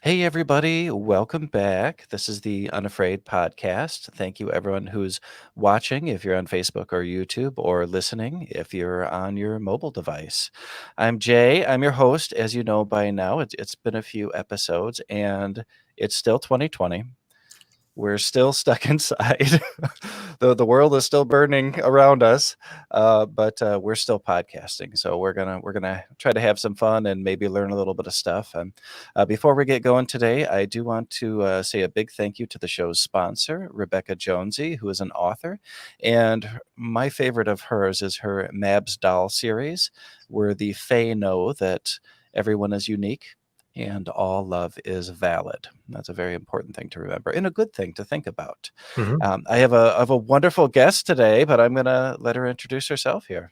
Hey, everybody, welcome back. This is the Unafraid podcast. Thank you, everyone who's watching, if you're on Facebook or YouTube, or listening, if you're on your mobile device. I'm Jay. I'm your host. As you know by now, it's been a few episodes, and it's still 2020. We're still stuck inside. The world is still burning around us, but we're still podcasting. So we're gonna try to have some fun and maybe learn a little bit of stuff. And before we get going today, I do want to say a big thank you to the show's sponsor, Rebecca Jonesy, who is an author, and my favorite of hers is her Mab's Doll series, where the Fae know that everyone is unique and all love is valid. That's a very important thing to remember and a good thing to think about. I have a wonderful guest today, but I'm going to let her introduce herself here.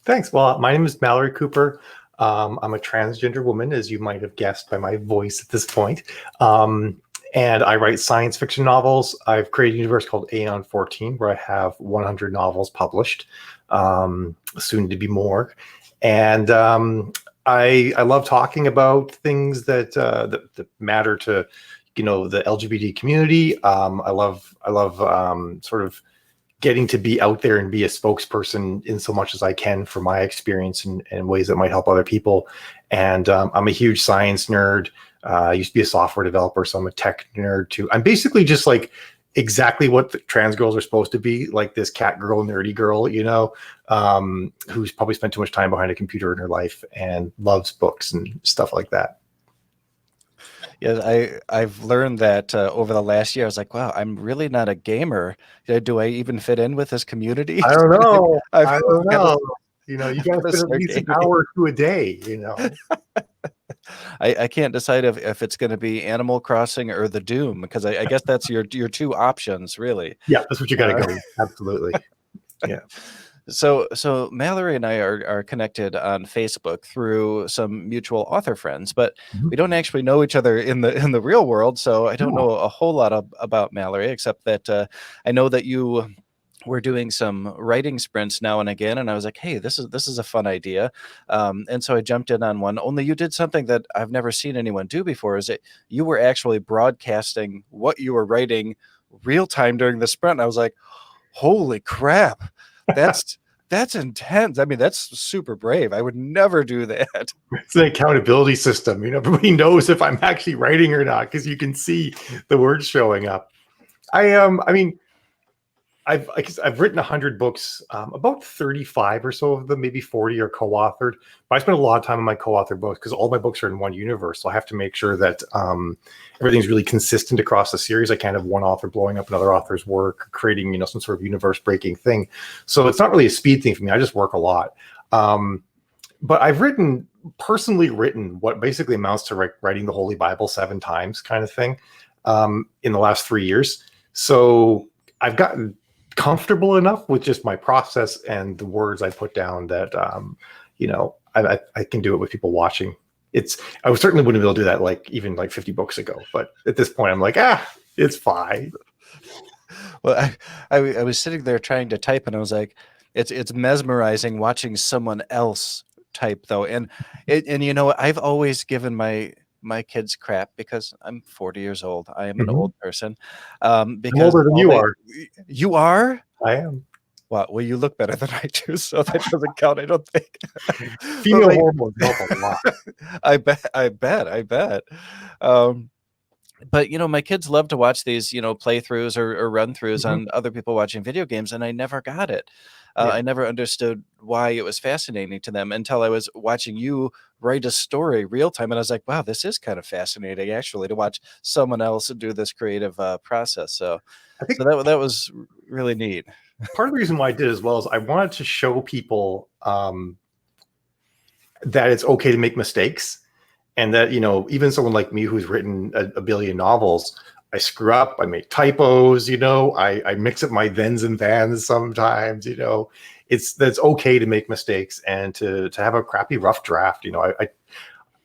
Thanks. Well, my name is Malorie Cooper. I'm a transgender woman, as you might have guessed by my voice at this point. And I write science fiction novels. I've created a universe called Aeon 14, where I have 100 novels published, soon to be more. And I love talking about things that matter to, the LGBT community. I love sort of getting to be out there and be a spokesperson in so much as I can for my experience and ways that might help other people. And I'm a huge science nerd. I used to be a software developer, so I'm a tech nerd too. I'm basically just like exactly what the trans girls are supposed to be, like this cat girl, nerdy girl, who's probably spent too much time behind a computer in her life and loves books and stuff like that. Yeah, I've learned that over the last year. I was like, wow, I'm really not a gamer. Do I even fit in with this community? I don't know. I don't gotta, know. You guys spend at least an hour or two a day, I can't decide if it's going to be Animal Crossing or the Doom, because I guess that's your two options, really. Yeah, that's what you got to go with. Absolutely. Yeah. So Mallory and I are connected on Facebook through some mutual author friends, but we don't actually know each other in the real world. So I don't know a whole lot about Mallory, except that I know that you were doing some writing sprints now and again, and I was like, hey, this is a fun idea. And so I jumped in on one. Only you did something that I've never seen anyone do before, is that you were actually broadcasting what you were writing real time during the sprint. And I was like, holy crap. That's intense. I mean, that's super brave. I would never do that. It's an accountability system. Everybody knows if I'm actually writing or not because you can see the words showing up. I've written 100 books, about 35 or so of them, maybe 40 are co-authored. But I spend a lot of time on my co-authored books because all my books are in one universe. So I have to make sure that everything's really consistent across the series. I can't have one author blowing up another author's work, creating some sort of universe-breaking thing. So it's not really a speed thing for me. I just work a lot. But I've personally written what basically amounts to writing the Holy Bible 7 times kind of thing in the last 3 years. So I've gotten comfortable enough with just my process and the words I put down that I can do it with people watching. I certainly wouldn't be able to do that even 50 books ago, but at this point I'm like, it's fine. Well, I was sitting there trying to type, and I was like, it's mesmerizing watching someone else type, though. And I've always given my kids crap because I'm 40 years old. I am an old person. Because I'm older than you are. You are? I am. Well, you look better than I do, so that doesn't count, I don't think. Female hormones help a lot. I bet. But my kids love to watch these playthroughs or run throughs on other people watching video games, and I never got it. I never understood why it was fascinating to them until I was watching you write a story real time, and I was like, wow, this is kind of fascinating actually to watch someone else do this creative process. So I think that was really neat. Part of the reason why I did as well is I wanted to show people that it's okay to make mistakes. And that, even someone like me who's written a billion novels, I screw up, I make typos, I mix up my thens and thans sometimes, that's okay to make mistakes and to have a crappy rough draft.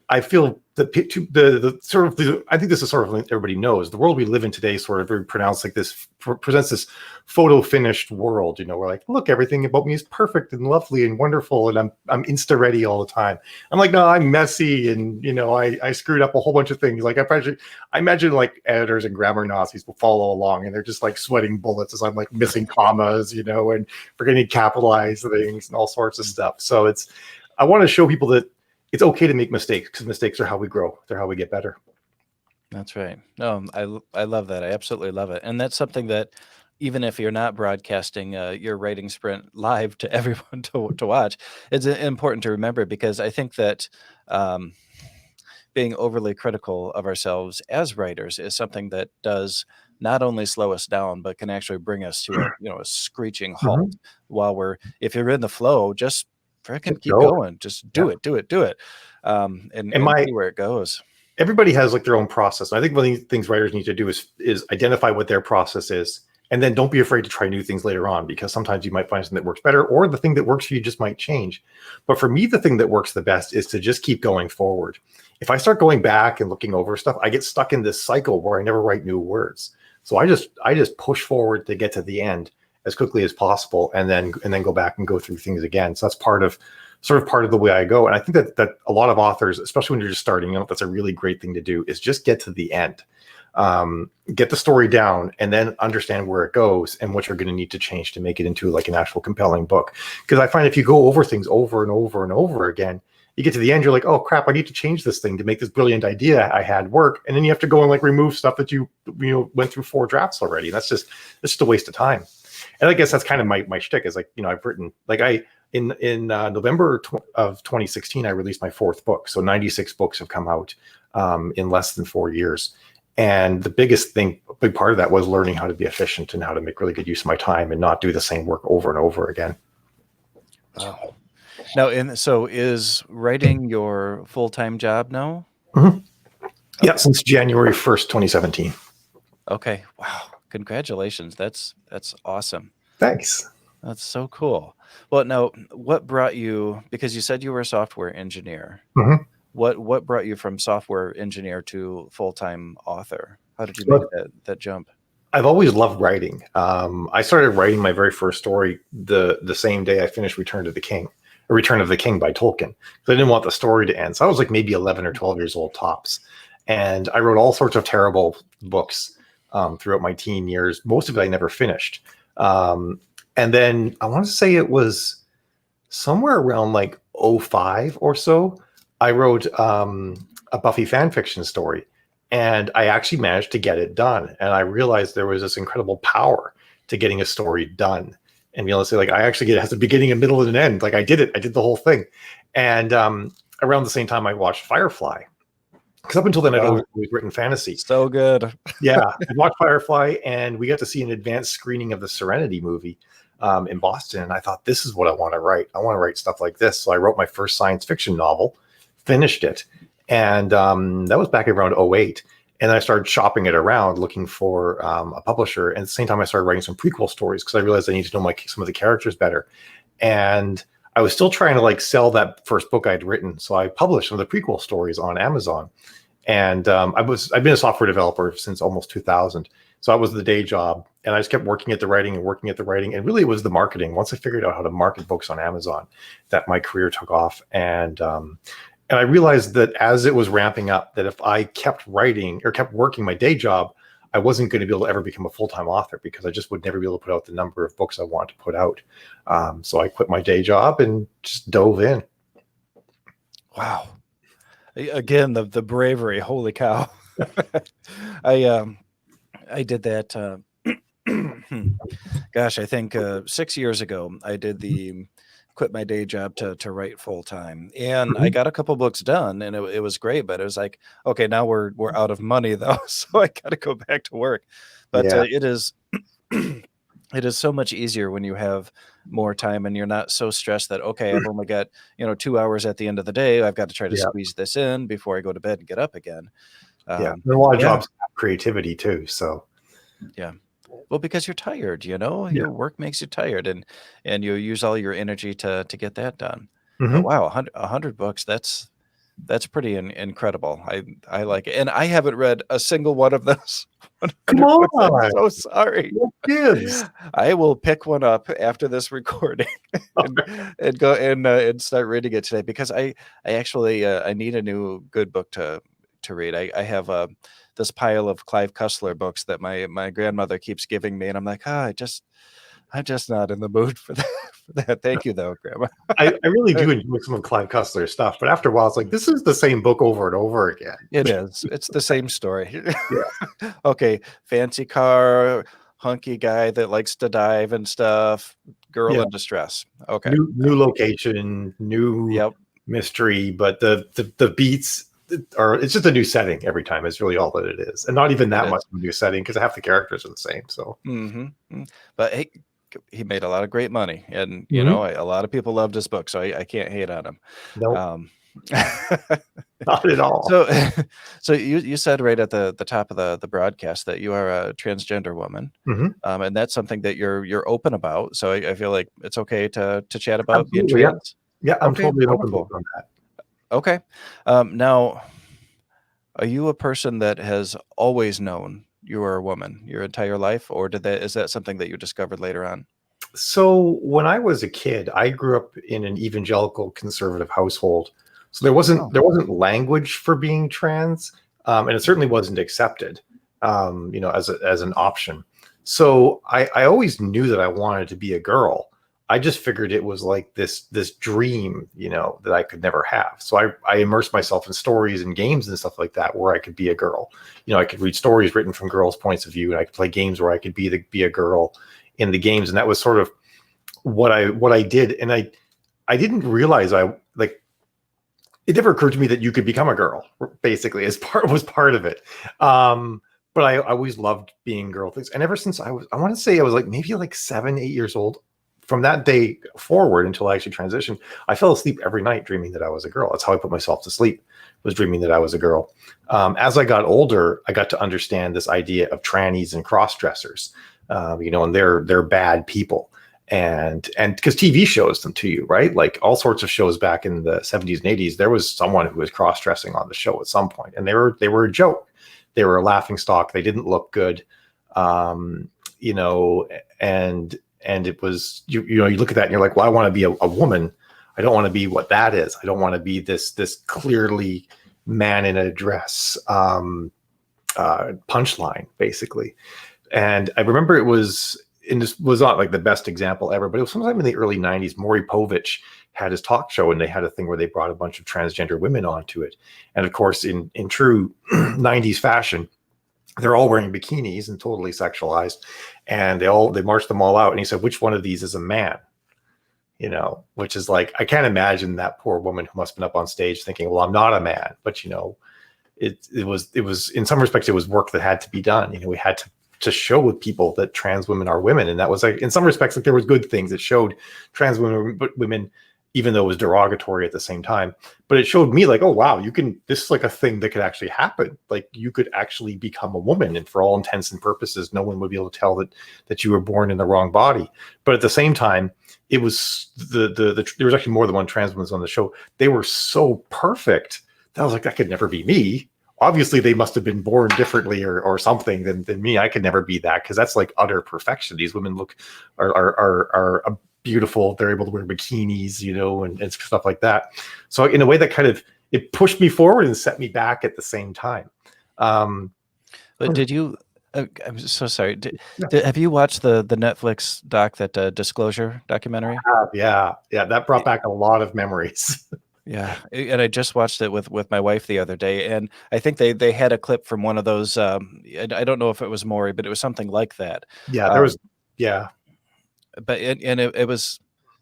I feel the sort of I think this is sort of what everybody knows. The world we live in today sort of very pronounced like this presents this photo finished world. We're like, look, everything about me is perfect and lovely and wonderful, and I'm Insta ready all the time. I'm like, no, I'm messy, and I screwed up a whole bunch of things. Like I imagine like editors and grammar Nazis will follow along, and they're just like sweating bullets as I'm like missing commas, and forgetting to capitalize things and all sorts of stuff. So I want to show people that it's okay to make mistakes, because mistakes are how we grow. They're how we get better. That's right. No, I love that. I absolutely love it. And that's something that even if you're not broadcasting your writing sprint live to everyone to watch, it's important to remember, because I think that um, being overly critical of ourselves as writers is something that does not only slow us down, but can actually bring us to a screeching halt. Mhm. While if you're in the flow, just freaking Just keep go. going. Just Yeah. do it. And And see where it goes. everybody has like their own process. And I think one of the things writers need to do is identify what their process is, and then don't be afraid to try new things later on, because sometimes you might find something that works better, or the thing that works for you just might change. But for me, the thing that works the best is to just keep going forward. If I start going back and looking over stuff, I get stuck in this cycle where I never write new words. So I just push forward to get to the end as quickly as possible, and then go back and go through things again. So that's part of the way I go. And I think that a lot of authors, especially when you're just starting out, that's a really great thing to do, is just get to the end. Get the story down, and then understand where it goes and what you're going to need to change to make it into like an actual compelling book. Because I find if you go over things over and over and over again, you get to the end, you're like, oh crap, I need to change this thing to make this brilliant idea I had work. And then you have to go and like remove stuff that you went through 4 drafts already. That's just a waste of time. And I guess that's kind of my shtick, is like, I've written like in November of 2016, I released my 4th book. So 96 books have come out in less than 4 years. And the big part of that was learning how to be efficient and how to make really good use of my time and not do the same work over and over again. Wow. Now, so is writing your full-time job now? Mm-hmm. Yeah, Okay. since January 1st, 2017. Okay. Wow. Congratulations. That's awesome. Thanks. That's so cool. Well, now, what brought you, because you said you were a software engineer, Mm-hmm. what brought you from software engineer to full-time author? How did you make So that jump? I've always loved writing. I started writing my very first story the same day I finished Return of the King by Tolkien. So I didn't want the story to end. So I was like maybe 11 or 12 years old tops. And I wrote all sorts of terrible books throughout my teen years. Most of it I never finished. And then I want to say it was somewhere around like '05 or so, I wrote a Buffy fan fiction story, and I actually managed to get it done. And I realized there was this incredible power to getting a story done, and being able to say, like, I actually it has a beginning, a middle, and an end. Like I did it. I did the whole thing. And around the same time, I watched Firefly, because up until then I'd Oh, always written fantasy. so good. Yeah, I watched Firefly, and we got to see an advanced screening of the Serenity movie in Boston. And I thought, this is what I want to write. I want to write stuff like this. So I wrote my first science fiction novel, finished it, and that was back around '08. And I started shopping it around, looking for a publisher. And at the same time, I started writing some prequel stories, because I realized I needed to know some of the characters better. And I was still trying to like sell that first book I'd written. So I published some of the prequel stories on Amazon. And I've been a software developer since almost 2000. So that was the day job. And I just kept working at the writing and working at the writing. And really it was the marketing. Once I figured out how to market books on Amazon, that my career took off. And I realized that as it was ramping up, that if I kept writing or kept working my day job, I wasn't going to be able to ever become a full-time author, because I just would never be able to put out the number of books I want to put out. So I quit my day job and just dove in. Wow. Again, the bravery. Holy cow. I did that. Gosh, I think 6 years ago, I did the quit my day job to write full time, and I Mhm. got a couple books done, and it was great. But it was like, okay, now we're out of money though, so I got to go back to work. But Yeah. it is it is so much easier when you have more time and you're not so stressed that, okay, I've only got 2 hours at the end of the day. I've got to try to Yeah. squeeze this in before I go to bed and get up again. Yeah. And a lot of Yeah, jobs have creativity too. So yeah. Well, because you're tired, yeah. your work makes you tired, and you use all your energy to get that done. But Hmm. wow, 100 books, That's pretty incredible. I like it, and I haven't read a single one of those. Come 100%. I'm on, so sorry. what gives? I will pick one up after this recording and go and start reading it today because I actually I need a new good book to read. I have this pile of Clive Cussler books that my grandmother keeps giving me, and I'm like, I'm just not in the mood for that. For that. Thank you though, Grandma. I really do enjoy some of Clive Cussler's stuff, but after a while, it's like this is the same book over and over again. It is. It's the same story. Yeah, Okay, fancy car, hunky guy that likes to dive and stuff, girl yeah. in distress. Okay. New location, new Yep, mystery, but the beats are it's just a new setting every time. Is really all that it is, and not even it that is. much of a new setting because half the characters are the same. So, But hey, he made a lot of great money, and Mhm. a lot of people loved his book, so I can't hate on him. Nope, Um, not at all. so, so you said right at the top of the broadcast that you are a transgender woman, Hmm. and that's something that you're open about. So I feel like it's okay to chat about being Absolutely, yeah, trans. yeah. I'm Okay, totally an open book wonderful. on that. Okay, now, are you a person that has always known you were a woman your entire life, or is that something that you discovered later on? So when I was a kid, I grew up in an evangelical conservative household. So Oh, there wasn't language for being trans, and it certainly wasn't accepted, as an option. So I always knew that I wanted to be a girl. I just figured it was like this dream, that I could never have. So I immersed myself in stories and games and stuff like that where I could be a girl. I could read stories written from girls' points of view, and I could play games where I could be a girl in the games, and that was sort of what I did. And I didn't realize I like it never occurred to me that you could become a girl basically as part of it. But I always loved being girl things, and ever since I want to say I was like maybe like 7, 8 years old. From that day forward until I actually transitioned, I fell asleep every night dreaming that I was a girl. That's how I put myself to sleep, was dreaming that I was a girl. As I got older, I got to understand this idea of trannies and cross dressers, and they're bad people, and because TV shows them to you, right? Like all sorts of shows back in the 70s and 80s, there was someone who was cross dressing on the show at some point, and they were a joke. They were a laughing stock. They didn't look good, um, you know, and it was you look at that and you're like, well, I want to be a woman. I don't want to be what that is. I don't want to be this clearly man in a dress punchline, basically. And I remember and this was not like the best example ever, but it was sometime in the early 90s. Maury Povich had his talk show, and they had a thing where they brought a bunch of transgender women onto it. And of course, in true 90s fashion, they're all wearing bikinis and totally sexualized. And they marched them all out. And he said, which one of these is a man? Which is like, I can't imagine that poor woman who must have been up on stage thinking, well, I'm not a man. But, it was in some respects, it was work that had to be done. We had to show with people that trans women are women. And that was like, in some respects, like there was good things that showed trans women, even though it was derogatory at the same time. But it showed me like, oh, wow, this is like a thing that could actually happen. Like you could actually become a woman. And for all intents and purposes, no one would be able to tell that you were born in the wrong body. But at the same time, it was there was actually more than one trans woman on the show. They were so perfect that I was like, that could never be me. Obviously they must have been born differently or something than me. I could never be that, because that's like utter perfection. These women are beautiful. They're able to wear bikinis, and stuff like that. So in a way that kind of, it pushed me forward and set me back at the same time. But did you? I'm so sorry. Yeah, Have you watched the Netflix Disclosure documentary? yeah, that brought back a lot of memories. Yeah, and I just watched it with my wife the other day, and I think they had a clip from one of those. I don't know if it was Maury, but it was something like that. Yeah, there was, Um, yeah, but it was.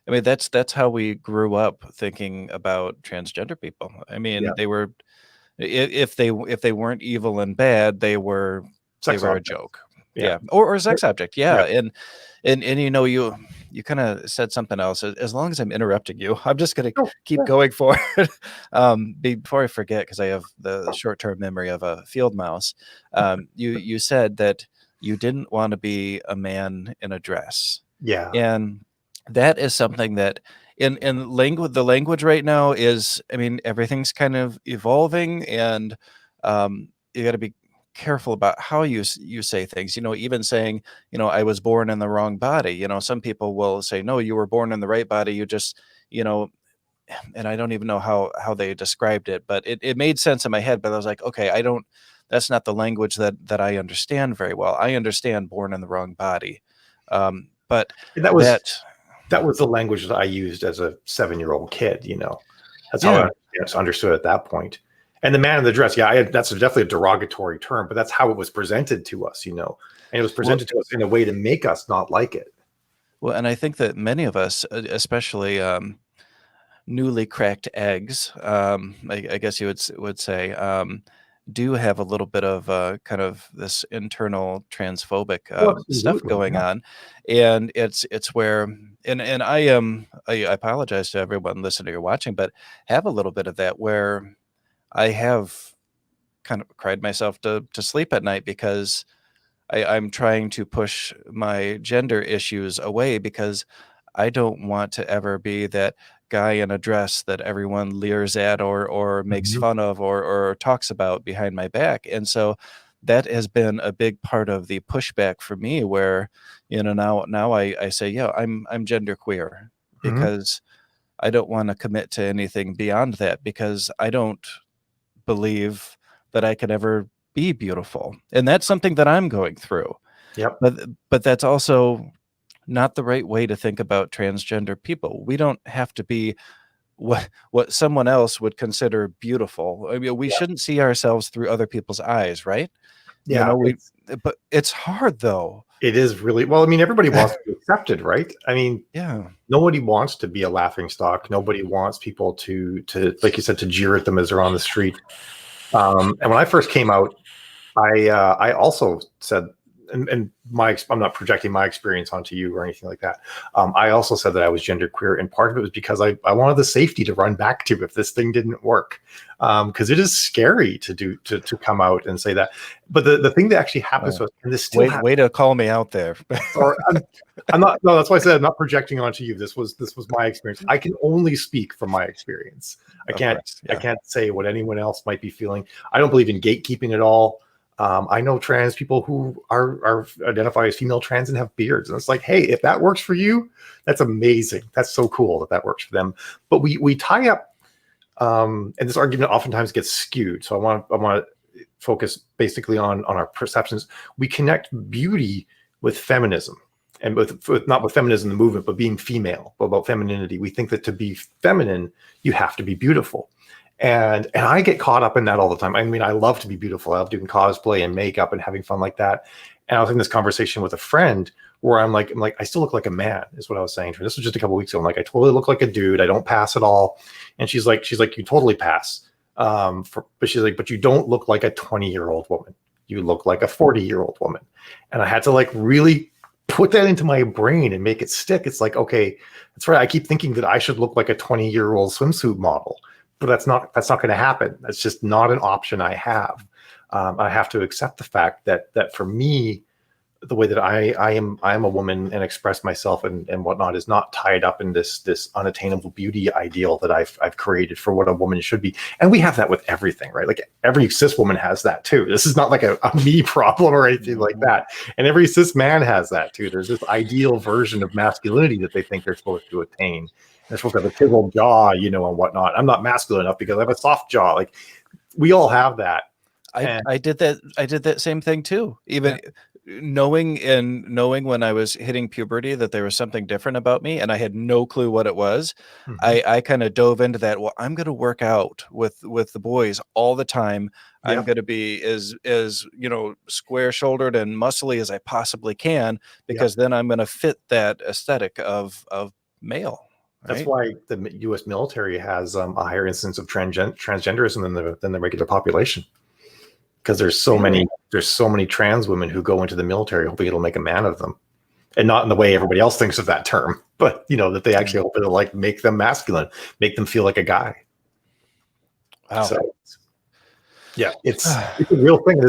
I mean, that's how we grew up thinking about transgender people. I yeah, mean, they were if they weren't evil and bad, they sex were a objects. joke. Yeah, Yeah, or a sex object. yeah, Yeah, and you kind of said something else. As long as I'm interrupting you, I'm just gonna oh, keep yeah, going forward. Before I forget, because I have the short-term memory of a field mouse. You said that you didn't want to be a man in a dress, yeah, and that is something that in language, the language right now is, I mean, everything's kind of evolving, and you got to be careful about how you say things. Even saying, I was born in the wrong body. Some people will say, no, you were born in the right body. You just, you know, and I don't even know how they described it, but it made sense in my head. But I was like, okay, I don't. That's not the language that I understand very well. I understand born in the wrong body, but And that was that, that was the language that I used as a 7-year-old kid. That's how yeah. I understood at that point. And the man in the dress, yeah, that's definitely a derogatory term, but that's how it was presented to us, and it was Well, presented to us in a way to make us not like it. well, and I think that many of us, especially newly cracked eggs, I guess you would say, do have a little bit of kind of this internal transphobic Oh, stuff absolutely. going Yeah. on, and it's where, and I am, I apologize to everyone listening or watching, but have a little bit of that where I have kind of cried myself to sleep at night because I'm trying to push my gender issues away because I don't want to ever be that guy in a dress that everyone leers at or makes Mhm. fun of or talks about behind my back. And so that has been a big part of the pushback for me where, now I say, yeah, I'm gender queer Mhm. because I don't want to commit to anything beyond that because I don't believe that I could ever be beautiful. And that's something that I'm going through. Yep. But that's also not the right way to think about transgender people. We don't have to be what someone else would consider beautiful. I mean, we Yeah. shouldn't see ourselves through other people's eyes, right? Yeah. We but it's hard though. It is really well. I mean, everybody wants to be accepted, right? I mean, Yeah. nobody wants to be a laughing stock. Nobody wants people to like you said, to jeer at them as they're on the street. And when I first came out, I also said, and I'm not projecting my experience onto you or anything like that. I also said that I was genderqueer, and part of it was because I wanted the safety to run back to if this thing didn't work, because it is scary to come out and say that. But the thing that actually happens Well, to us, and this still way happens. to call me out there. Sorry, I'm not. No, that's why I said I'm not projecting onto you. This was my experience. I can only speak from my experience. I Of can't. course. I Yeah. can't say what anyone else might be feeling. I don't believe in gatekeeping at all. I know trans people who are identify as female trans and have beards, and it's like, hey, if that works for you, that's amazing. That's so cool that works for them. But we tie up, and this argument oftentimes gets skewed. So I want to focus basically on our perceptions. We connect beauty with feminism, and with not with feminism the movement, but being female, but about femininity. We think that to be feminine, you have to be beautiful. And I get caught up in that all the time. I mean, I love to be beautiful. I love doing cosplay and makeup and having fun like that. And I was in this conversation with a friend where I'm like, I still look like a man, is what I was saying to her. This was just a couple of weeks ago. I'm like, I totally look like a dude. I don't pass at all. And she's like, you totally pass. But she's like, but you don't look like a 20-year-old woman. You look like a 40-year-old woman. And I had to like really put that into my brain and make it stick. It's like, okay, that's right. I keep thinking that I should look like a 20-year-old swimsuit model, but that's not going to happen. That's just not an option I have. I have to accept the fact that for me, the way that I am a woman and express myself and whatnot is not tied up in this unattainable beauty ideal that I've created for what a woman should be. And we have that with everything, right? Like every cis woman has that too. This is not like a me problem or anything like Mhm. that. And every cis man has that too. There's this ideal version of masculinity that they think they're supposed to attain. They're supposed to have a chiseled jaw, and whatnot. I'm not masculine enough because I have a soft jaw. Like we all have that. And I did that same thing too. yeah. Even knowing when I was hitting puberty that there was something different about me and I had no clue what it was, Mhm. I kind of dove into that. Well, I'm going to work out with the boys all the time. I'm Yeah. going to be as square shouldered and muscly as I possibly can Yeah. because then I'm going to fit that aesthetic of male, That's right? why the U.S. military has a higher instance of transgenderism than the regular population, because Really? there's so many trans women who go into the military hoping it'll make a man of them, and not in the way everybody else thinks of that term, but that they Yeah. actually hope it'll like make them masculine, make them feel like a guy. Wow. So yeah, it's a real thing.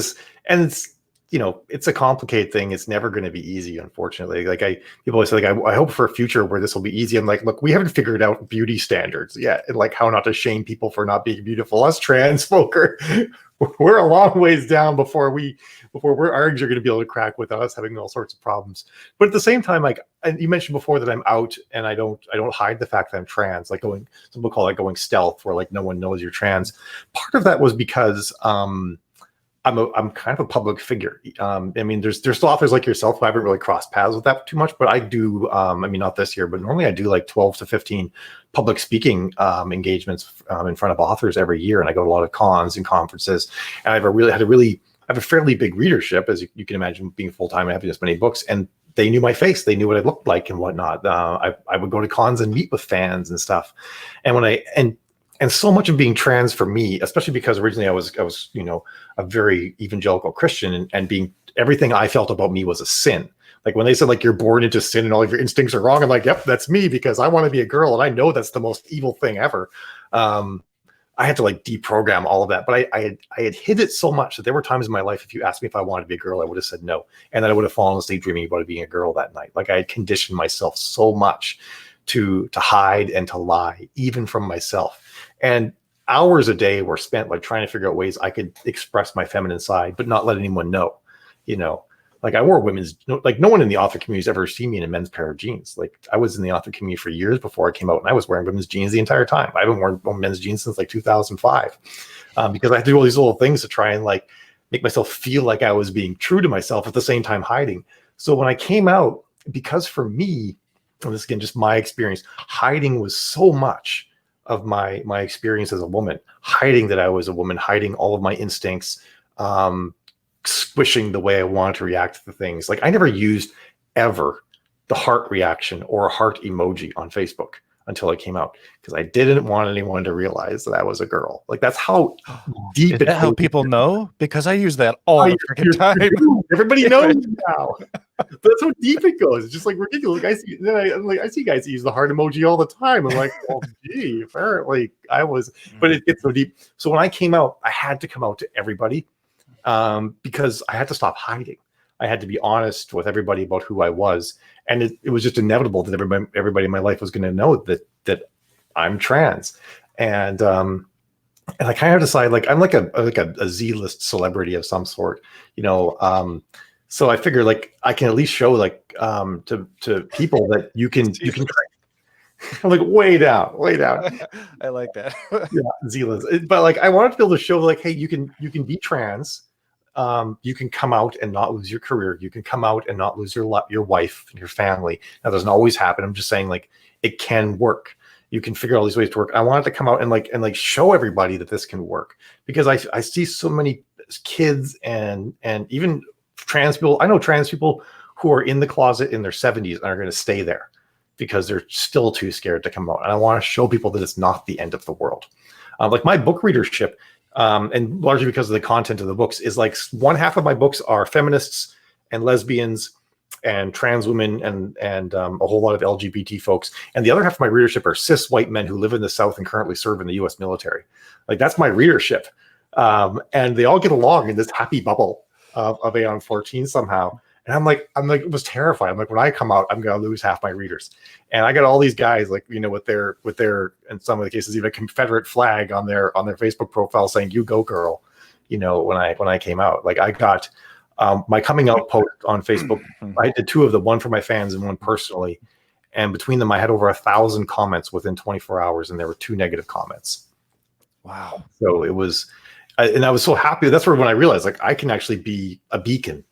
And it's it's a complicated thing. It's never going to be easy, unfortunately. Like people always say, like, I hope for a future where this will be easy. I'm like, look, we haven't figured out beauty standards yet, and like how not to shame people for not being beautiful. Us trans folk we're a long ways down before our eggs are going to be able to crack without us having all sorts of problems. But at the same time, like, and you mentioned before that I'm out and I don't hide the fact that I'm trans, like some people call it going stealth, where like no one knows you're trans. Part of that was because I'm kind of a public figure. I mean, there's still authors like yourself who haven't really crossed paths with that too much, but I do. I mean, not this year, but normally I do like 12 to 15 public speaking engagements in front of authors every year, and I go to a lot of cons and conferences. And I have a fairly big readership, as you can imagine, being full time and having this many books. And they knew my face, they knew what I looked like and whatnot. I would go to cons and meet with fans and stuff. And and so much of being trans for me, especially because originally I was a very evangelical Christian, and being everything I felt about me was a sin. Like when they said like you're born into sin and all of your instincts are wrong, I'm like, yep, that's me, because I want to be a girl and I know that's the most evil thing ever. I had to like deprogram all of that, but I had hid it so much that there were times in my life, if you asked me if I wanted to be a girl, I would have said no, and then I would have fallen asleep dreaming about it being a girl that night. Like I had conditioned myself so much to hide and to lie, even from myself. And hours a day were spent like trying to figure out ways I could express my feminine side, but not let anyone know. Like I wore like no one in the author community has ever seen me in a men's pair of jeans. Like I was in the author community for years before I came out, and I was wearing women's jeans the entire time. I haven't worn men's jeans since like 2005, because I had to do all these little things to try and like make myself feel like I was being true to myself at the same time hiding. So when I came out, because for me, and this again, just my experience, hiding was so much of my experience as a woman, hiding that I was a woman, hiding all of my instincts, squishing the way I wanted to react to things. Like I never used ever the heart reaction or a heart emoji on Facebook until I came out, because I didn't want anyone to realize that I was a girl. Like that's how deep Is that how people know? Because I use that all the freaking time. Everybody knows now. That's how deep it goes. It's just like ridiculous. Like I see guys use the heart emoji all the time. I'm like, well, gee, apparently I was, but it gets so deep. So when I came out, I had to come out to everybody, because I had to stop hiding. I had to be honest with everybody about who I was, and it was just inevitable that everybody in my life was going to know that I'm trans, and I kind of decided like I'm like a Z-list celebrity of some sort, So I figured like I can at least show like to people that you can I'm like way down. I like that. Yeah, Z-list. But like I wanted to be able to show like, hey, you can be trans. You can come out and not lose your career. You can come out and not lose your wife and your family. That doesn't always happen. I'm just saying like it can work. You can figure out all these ways to work. I wanted to come out and like show everybody that this can work, because I see so many kids and even trans people. I know trans people who are in the closet in their 70s and are going to stay there because they're still too scared to come out. And I want to show people that it's not the end of the world. Like my book readership, and largely because of the content of the books, is like one half of my books are feminists and lesbians and trans women and a whole lot of LGBT folks. And the other half of my readership are cis white men who live in the South and currently serve in the US military. Like that's my readership. And they all get along in this happy bubble of Aeon 14 somehow. And I'm like, it was terrifying. I'm like, when I come out, I'm going to lose half my readers. And I got all these guys, like, with their, in some of the cases, even a Confederate flag on their Facebook profile saying, "You go, girl." When I came out, like I got my coming out post on Facebook. I did two of them, one for my fans and one personally. And between them, I had over 1,000 comments within 24 hours, and there were 2 negative comments. Wow. So it was, and I was so happy. That's where when I realized like I can actually be a beacon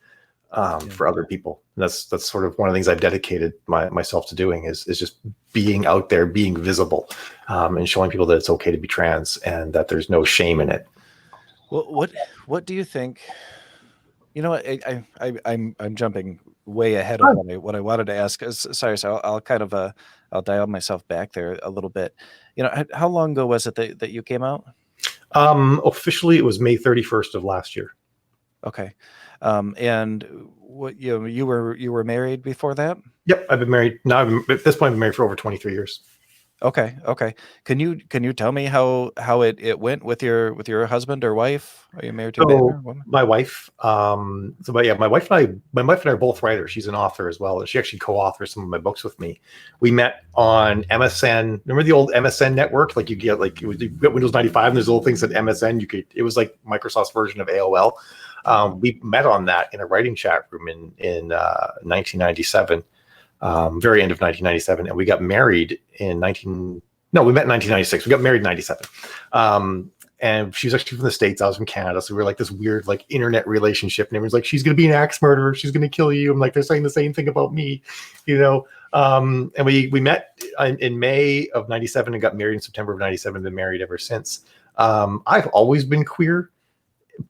for other people. And that's sort of one of the things I've dedicated myself to doing is just being out there, being visible, and showing people that it's okay to be trans and that there's no shame in it. Well, what do you think? I'm jumping way ahead of what I wanted to ask. Sorry, so I'll kind of I'll dial myself back there a little bit. How long ago was it that you came out? Officially, it was May 31st of last year. Okay. And what you were married before that? Yep, I've been married now. At this point, I've been married for over 23 years. Okay, okay. Can you tell me how it went with your husband or wife? Are you married to a man or So a woman? my wife, but yeah, my wife and I are both writers. She's an author as well, and she actually co-authors some of my books with me. We met on MSN. Remember the old MSN network? Like you get like you get Windows 95, and there's little things at MSN. It was like Microsoft's version of AOL. We met on that in a writing chat room in 1997, very end of 1997, and we got married in 19. No, we met in 1996. We got married in 97. And she was actually from the States. I was from Canada. So we were like this weird, like internet relationship. And everyone's like, she's going to be an axe murderer. She's going to kill you. I'm like, they're saying the same thing about me, you know? And we met in May of 97 and got married in September of 97, been married ever since. I've always been queer,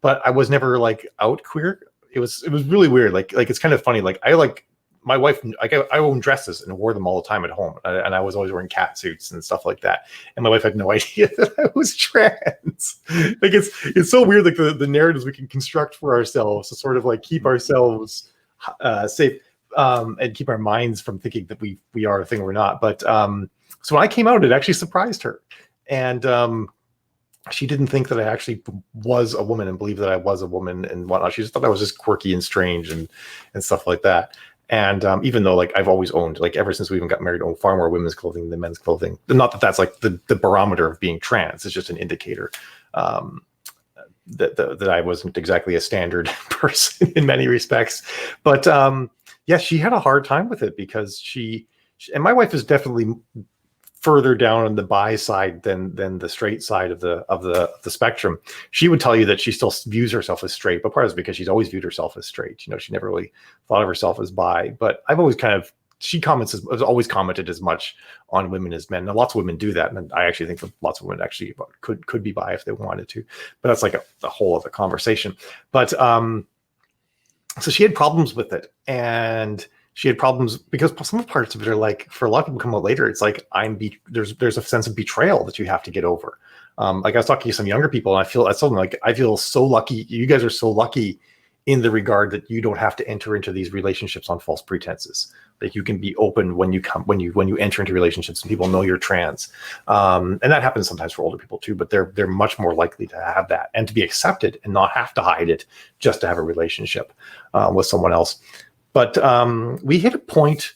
but I was never like out queer. It was really weird. Like it's kind of funny. Like I like my wife. I own dresses and wore them all the time at home, and I was always wearing cat suits and stuff like that. And my wife had no idea that I was trans. Like it's so weird. Like the narratives we can construct for ourselves to sort of like keep ourselves safe, and keep our minds from thinking that we are a thing we're not. But so when I came out, it actually surprised her, and she didn't think that I actually was a woman and believed that I was a woman and whatnot. She just thought I was just quirky and strange and stuff like that. And even though like I've always owned, like ever since we even got married, owned far more women's clothing than men's clothing. Not that that's like the barometer of being trans. It's just an indicator um, that I wasn't exactly a standard person in many respects. But yeah, she had a hard time with it because and my wife is definitely further down on the bi side than the straight side of the spectrum. She would tell you that she still views herself as straight, but part of it's because she's always viewed herself as straight. You know, she never really thought of herself as bi. But I've always has always commented as much on women as men. Now, lots of women do that, and I actually think that lots of women actually could be bi if they wanted to. But that's like a whole other conversation. But so she had problems with it, and she had problems because some parts of it are like, for a lot of people come out later, it's like there's a sense of betrayal that you have to get over. Like I was talking to some younger people, and I feel so lucky. You guys are so lucky in the regard that you don't have to enter into these relationships on false pretenses. Like you can be open when you enter into relationships and people know you're trans. And that happens sometimes for older people too, but they're much more likely to have that and to be accepted and not have to hide it just to have a relationship with someone else. But we hit a point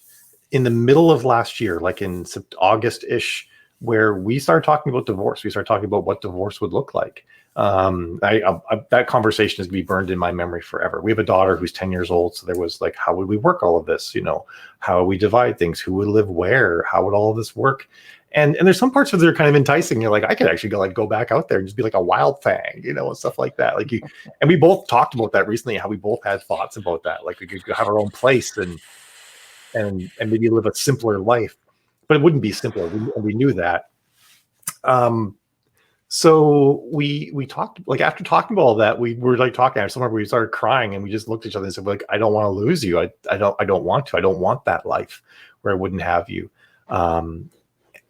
in the middle of last year, like in August-ish, where we started talking about divorce. We started talking about what divorce would look like. That conversation is going to be burned in my memory forever. We have a daughter who's 10 years old. So there was like, how would we work all of this? You know, how would we divide things? Who would live where? How would all of this work? And there's some parts of it that are kind of enticing. You're like, I could actually go back out there and just be like a wild thing, you know, and stuff like that. And we both talked about that recently, how we both had thoughts about that. Like we could have our own place and maybe live a simpler life, but it wouldn't be simpler. We knew that. So we talked, like after talking about all that, we were like talking. I remember we started crying and we just looked at each other and said, like, I don't want to lose you. I don't want to. I don't want that life where I wouldn't have you.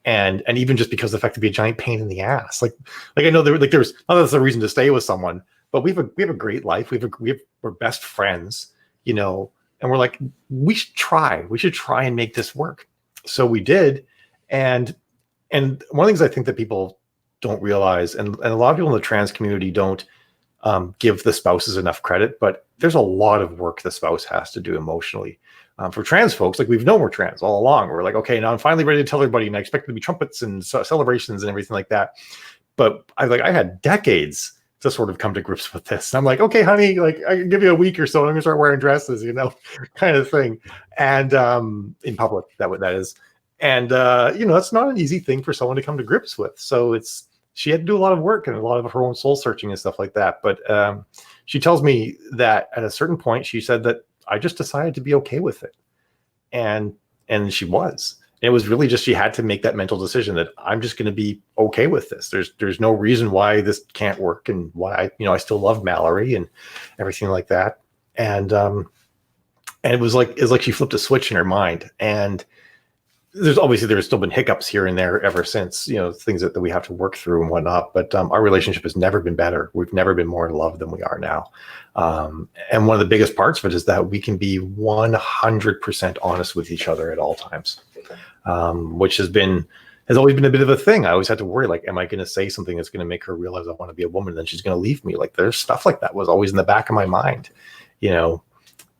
And even just because the fact to be a giant pain in the ass, like I know there's not that's a reason to stay with someone, but we have a great life. We're best friends, you know, and we're like, we should try and make this work. So we did. And one of the things I think that people don't realize, and a lot of people in the trans community don't give the spouses enough credit, but there's a lot of work the spouse has to do emotionally. For trans folks, like we've known we're trans all along. We're like, okay, now I'm finally ready to tell everybody, and I expect there to be trumpets and celebrations and everything like that. But I had decades to sort of come to grips with this. And I'm like, okay, honey, like I can give you a week or so, and I'm gonna start wearing dresses, you know, kind of thing. And in public, that is. And you know, that's not an easy thing for someone to come to grips with. So she had to do a lot of work and a lot of her own soul searching and stuff like that. But she tells me that at a certain point, she said that I just decided to be okay with it. And she was. It was really just, she had to make that mental decision that I'm just going to be okay with this. There's no reason why this can't work and why I still love Malorie and everything like that. And it's like she flipped a switch in her mind. And there's still been hiccups here and there ever since, you know, things that we have to work through and whatnot. But our relationship has never been better. We've never been more in love than we are now. And one of the biggest parts of it is that we can be 100% honest with each other at all times, which has been has always been a bit of a thing. I always had to worry, like, am I going to say something that's going to make her realize I want to be a woman, and then she's going to leave me? Like, there's stuff like that was always in the back of my mind, you know.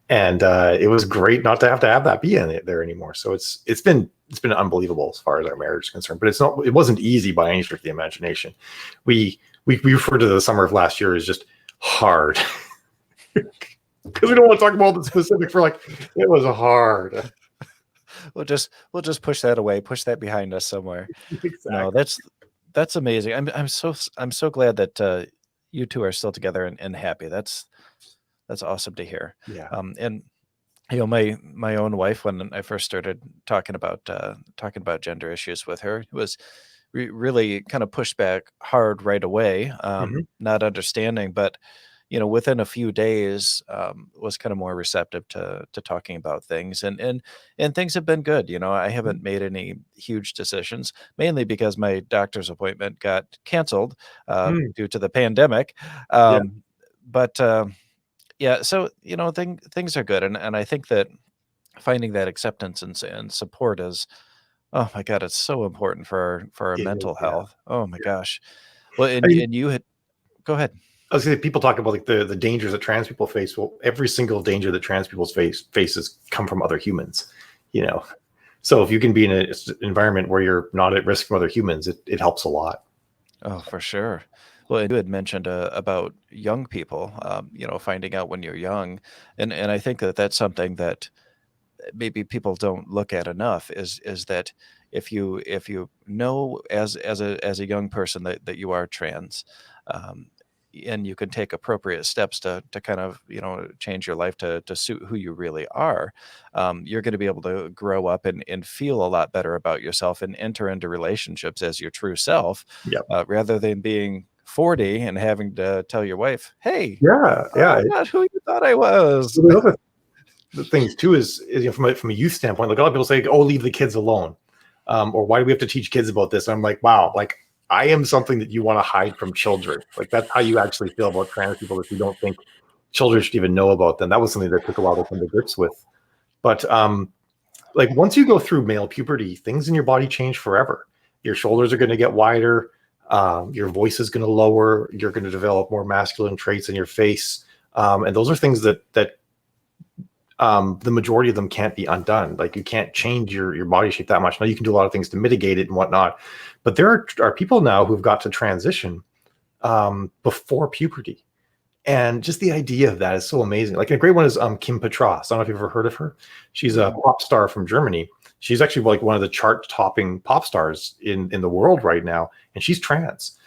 And it was great not to have that be in it there anymore. So it's been unbelievable as far as our marriage is concerned. But it wasn't easy by any stretch of the imagination. We refer to the summer of last year as just hard because we don't want to talk about the specifics. For like, it was hard. We'll just push that away, push that behind us somewhere. No, Exactly. that's amazing. I'm so glad that you two are still together and happy. That's awesome to hear. Yeah. And my own wife, when I first started talking about gender issues with her, was really kind of pushed back hard right away, Mhm. not understanding, but within a few days, was kind of more receptive to talking about things, and things have been good. I haven't made any huge decisions, mainly because my doctor's appointment got canceled Mm. due to the pandemic. Yeah. But yeah, so things are good, and I think that finding that acceptance and support is, oh my god, it's so important for our It is. mental Yeah. health. Oh my Yeah. gosh. Well, I mean, and you had go ahead. I was gonna say, people talk about like the dangers that trans people face. Well, every single danger that trans people faces come from other humans, you know. So if you can be in an environment where you're not at risk from other humans, it helps a lot. Oh, for sure. Well, and you had mentioned about young people, finding out when you're young, and I think that that's something that maybe people don't look at enough is that if you know as a young person that you are trans, um, and you can take appropriate steps to kind of change your life to suit who you really are, you're going to be able to grow up and feel a lot better about yourself and enter into relationships as your true self, Yep. rather than being 40 and having to tell your wife, hey, Yeah. Yeah. I'm not who you thought I was. Well, the other the things too is from a youth standpoint, like a lot of people say, "Oh, leave the kids alone," or "Why do we have to teach kids about this?" And I'm like, wow, like I am something that you want to hide from children. Like that's how you actually feel about trans people. If you don't think children should even know about them, that was something that took a while to come to grips with. But like once you go through male puberty, things in your body change forever. Your shoulders are going to get wider. Your voice is going to lower. You're going to develop more masculine traits in your face, and those are things that the majority of them can't be undone. Like you can't change your body shape that much. Now you can do a lot of things to mitigate it and whatnot, but there are people now who've got to transition before puberty, and just the idea of that is so amazing. Like a great one is Kim Petras. I don't know if you've ever heard of her. She's a pop star from Germany. She's actually like one of the chart topping pop stars in the world right now, and she's trans.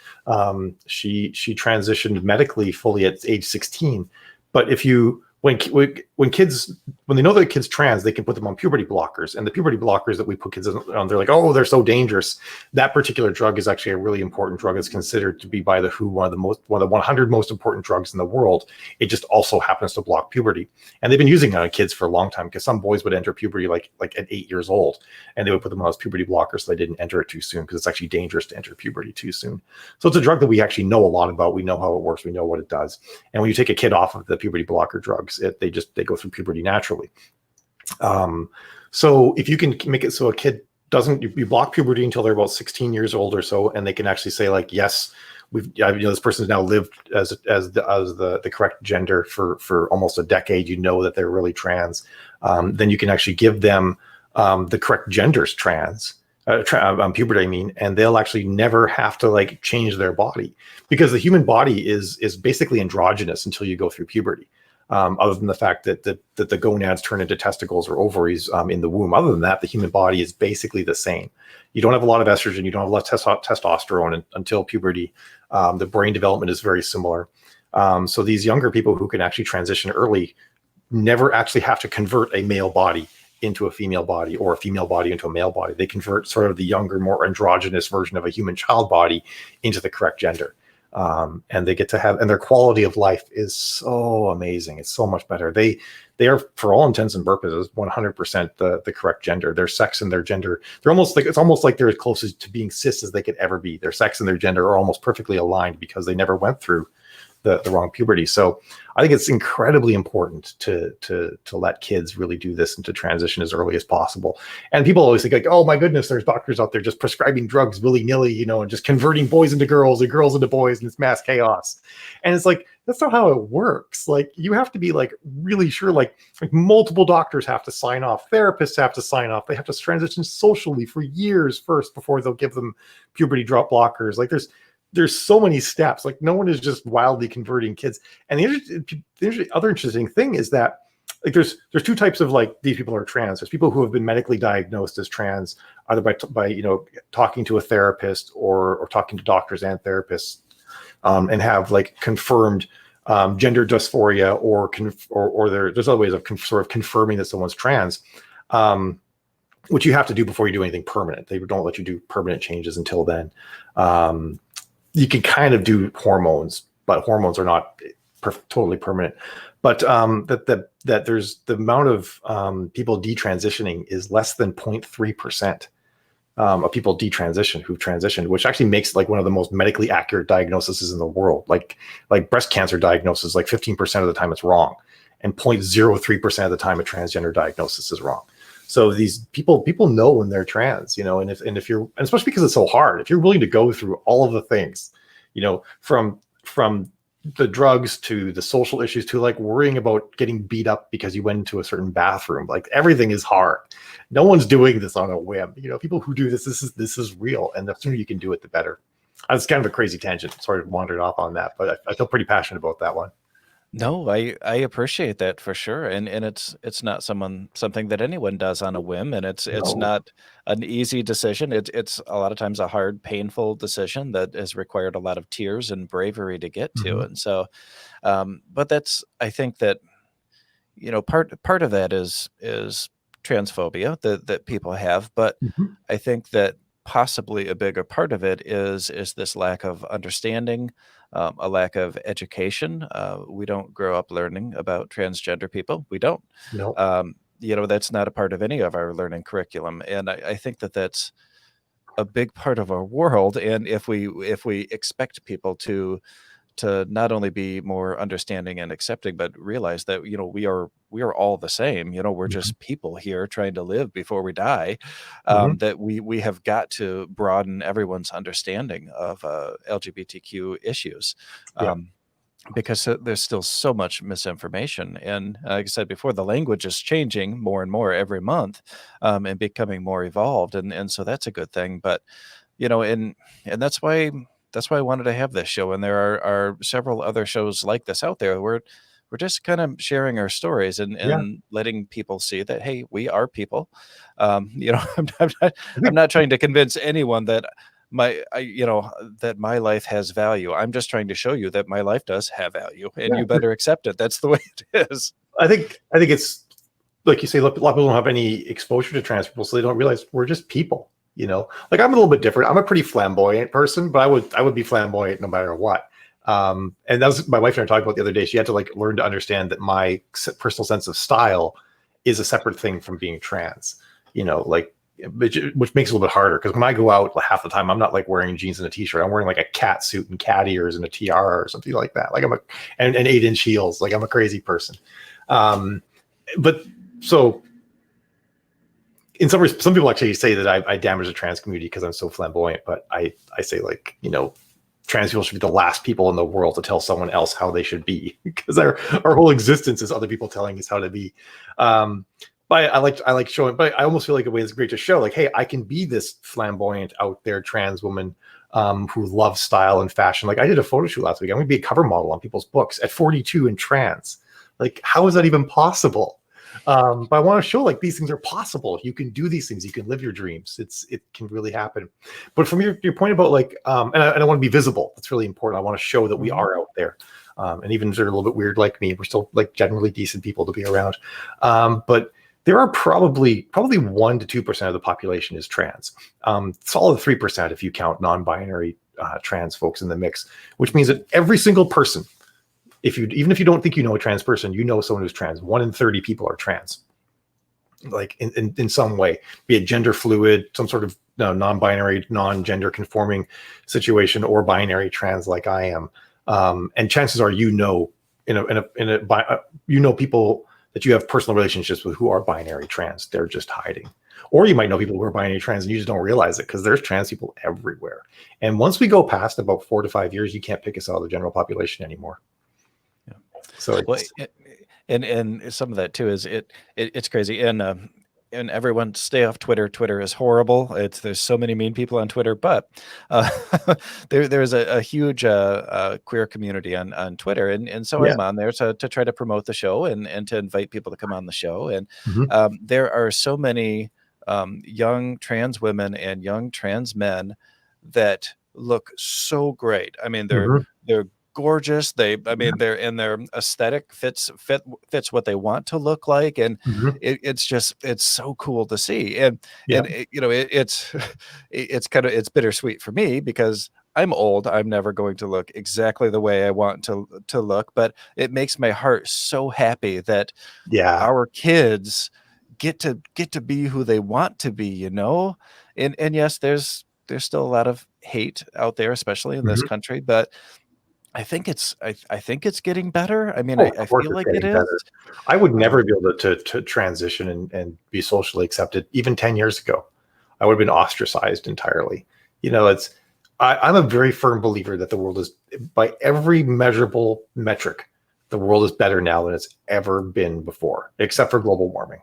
She transitioned medically fully at age 16. But if you when kids when they know that a kid's trans, they can put them on puberty blockers, and the puberty blockers that we put kids on, they're like, oh, they're so dangerous. That particular drug is actually a really important drug. It's considered to be by the WHO one of the 100 most important drugs in the world. It just also happens to block puberty, and they've been using it on kids for a long time because some boys would enter puberty like at 8 years old, and they would put them on those puberty blockers so they didn't enter it too soon because it's actually dangerous to enter puberty too soon. So it's a drug that we actually know a lot about. We know how it works. We know what it does. And when you take a kid off of the puberty blocker drugs, they go through puberty naturally. So if you can make it so a kid doesn't, you block puberty until they're about 16 years old or so, and they can actually say like, yes, this person's now lived as the correct gender for almost a decade. You know that they're really trans. Then you can actually give them the correct genders puberty, I mean, and they'll actually never have to like change their body because the human body is basically androgynous until you go through puberty. Other than the fact that the gonads turn into testicles or ovaries in the womb. Other than that, the human body is basically the same. You don't have a lot of estrogen. You don't have a lot of testosterone until puberty. The brain development is very similar. So these younger people who can actually transition early never actually have to convert a male body into a female body or a female body into a male body. They convert sort of the younger, more androgynous version of a human child body into the correct gender. And they get to have, and their quality of life is so amazing. It's so much better. They are, for all intents and purposes, 100% the correct gender. Their sex and their gender, it's almost like they're as close to being cis as they could ever be. Their sex and their gender are almost perfectly aligned because they never went through the wrong puberty. So I think it's incredibly important to let kids really do this and to transition as early as possible. And people always think like, oh my goodness, there's doctors out there just prescribing drugs willy-nilly, you know, and just converting boys into girls and girls into boys, and it's mass chaos. And it's like, that's not how it works. Like, you have to be like really sure, like multiple doctors have to sign off, therapists have to sign off, they have to transition socially for years first before they'll give them puberty drop blockers. Like there's so many steps. Like, no one is just wildly converting kids. And the other interesting thing is that like there's two types of like these people are trans. There's people who have been medically diagnosed as trans either by you know, talking to a therapist or talking to doctors and therapists, and have like confirmed gender dysphoria or there's other ways of sort of confirming that someone's trans, which you have to do before you do anything permanent. They don't let you do permanent changes until then. You can kind of do hormones, but hormones are not totally permanent. But that there's the amount of people detransitioning is less than 0.3%. Of people who've transitioned, which actually makes like one of the most medically accurate diagnoses in the world. Like breast cancer diagnosis, like 15% of the time it's wrong, and 0.03% of the time a transgender diagnosis is wrong. So these people know when they're trans, you know, and if you're, and especially because it's so hard, if you're willing to go through all of the things, you know, from the drugs to the social issues to like worrying about getting beat up because you went into a certain bathroom, like everything is hard. No one's doing this on a whim. You know, people who do this is real, and the sooner you can do it, the better. It's kind of a crazy tangent. Sorry to wandered off on that, but I feel pretty passionate about that one. No, I appreciate that for sure, and it's not something that anyone does on a whim, and it's No. not an easy decision. It's a lot of times a hard, painful decision that has required a lot of tears and bravery to get to, Mhm. and so, but that's, I think that, you know, part of that is transphobia that people have, but Mhm. I think that possibly a bigger part of it is this lack of understanding, a lack of education. We don't grow up learning about transgender people. We don't. No. You know, that's not a part of any of our learning curriculum, and I think that that's a big part of our world. And if we expect people to not only be more understanding and accepting, but realize that, you know, we are all the same. You know, we're Mhm. just people here trying to live before we die. Mhm. That we have got to broaden everyone's understanding of LGBTQ issues. Yeah. Um, because there's still so much misinformation, and like I said before, the language is changing more and more every month, and becoming more evolved, and so that's a good thing. But you know, and that's why I wanted to have this show, and there are several other shows like this out there where we're just kind of sharing our stories Yeah. and letting people see that, hey, we are people. You know, I'm not I I'm think not trying to convince anyone that you know, that my life has value. I'm just trying to show you that my life does have value, and yeah. you better accept it. That's the way it is. I think it's like you say, a lot of people don't have any exposure to trans people, so they don't realize we're just people. You know, like I'm a little bit different. I'm a pretty flamboyant person, but I would be flamboyant no matter what. And that was my wife and I talked about the other day. She had to like learn to understand that my personal sense of style is a separate thing from being trans. You know, like which makes it a little bit harder because when I go out, like, half the time I'm not like wearing jeans and a t-shirt. I'm wearing like a cat suit and cat ears and a tiara or something like that. Like and 8-inch heels. Like I'm a crazy person. Um, but so in some people actually say that I damage the trans community because I'm so flamboyant, but I say, like, you know, trans people should be the last people in the world to tell someone else how they should be because our whole existence is other people telling us how to be. But I like showing, but I almost feel like a way that's great to show, like, hey, I can be this flamboyant out there trans woman who loves style and fashion. Like I did a photo shoot last week. I'm going to be a cover model on people's books at 42 and trans. Like, how is that even possible? But I want to show like these things are possible. You can do these things. You can live your dreams. It can really happen. But from your point about like, and I want to be visible. That's really important. I want to show that we Mhm. are out there. And even if they're a little bit weird like me, we're still like generally decent people to be around. But there are probably 1 to 2% of the population is trans. Solid 3% if you count non-binary trans folks in the mix, which means that every single person, even if you don't think you know a trans person, you know someone who's trans. 1 in 30 people are trans, like in some way, be it gender fluid, some sort of non-binary, non-gender conforming situation, or binary trans like I am. And chances are, people that you have personal relationships with who are binary trans. They're just hiding. Or you might know people who are binary trans and you just don't realize it because there's trans people everywhere. And once we go past about 4 to 5 years, you can't pick us out of the general population anymore. Yeah. So Well, and some of that too is it's crazy. And everyone stay off Twitter. Twitter is horrible. There's so many mean people on Twitter, but uh, there's a huge queer community on Twitter, and so yeah. I'm on there to try to promote the show and to invite people to come on the show. And Mm-hmm. there are so many young trans women and young trans men that look so great. I mean, Mm-hmm. they're gorgeous. Their aesthetic fits what they want to look like, and Mm-hmm. it's so cool to see. And Yeah. it's bittersweet for me because I'm old. I'm never going to look exactly the way I want to look, but it makes my heart so happy that Yeah. our kids get to be who they want to be, and yes, there's still a lot of hate out there, especially in this Mm-hmm. country, but I think it's getting better. I mean, Oh, I of course feel it's like it getting is. better. I would never be able to transition and be socially accepted even 10 years ago. I would have been ostracized entirely. I'm a very firm believer that the world is, by every measurable metric, the world is better now than it's ever been before, except for global warming.